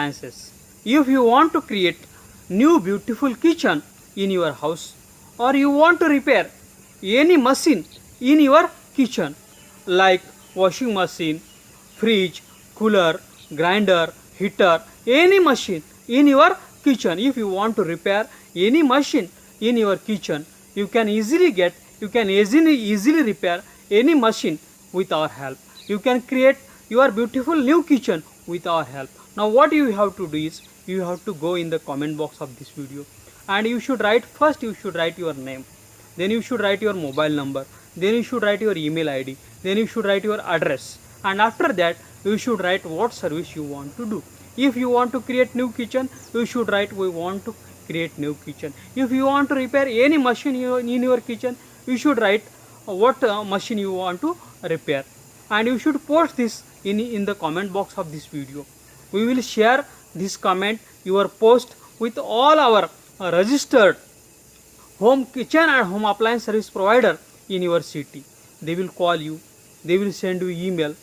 appliances. If you want to create new beautiful kitchen in your house, or you want to repair any machine in your kitchen like washing machine, fridge, cooler, grinder, heater, any machine in your kitchen, if you want to repair any machine in your kitchen, you can easily repair any machine with our help. You can create your beautiful new kitchen with our help. Now what you have to do is, you have to go in the comment box of this video, and you should write your name, then you should write your mobile number, then you should write your email ID, then you should write your address, and after that you should write what service you want to do. If you want to create new kitchen, you should write we want to create new kitchen. If you want to repair any machine in your kitchen, you should write what machine you want to repair, and you should post this in the comment box of this video. We will share this comment, your post, with all our registered home kitchen and home appliance service provider in your city. They will call you, they will send you email,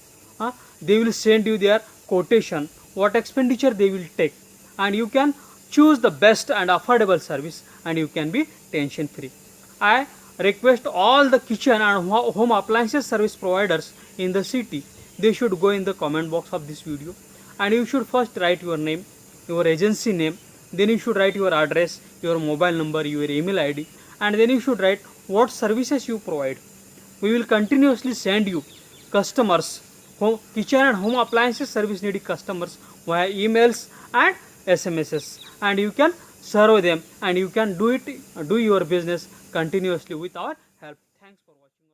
they will send you their quotation, what expenditure they will take, and you can choose the best and affordable service, and you can be tension free. I request all the kitchen and home appliances service providers in the city, they should go in the comment box of this video, and you should first write your name, your agency name, then you should write your address, your mobile number, your email ID, and then you should write what services you provide. We will continuously send you customers, kitchen and home appliances service needy customers via emails and SMSs, and you can serve them, and you can do your business continuously with our help. Thanks for watching.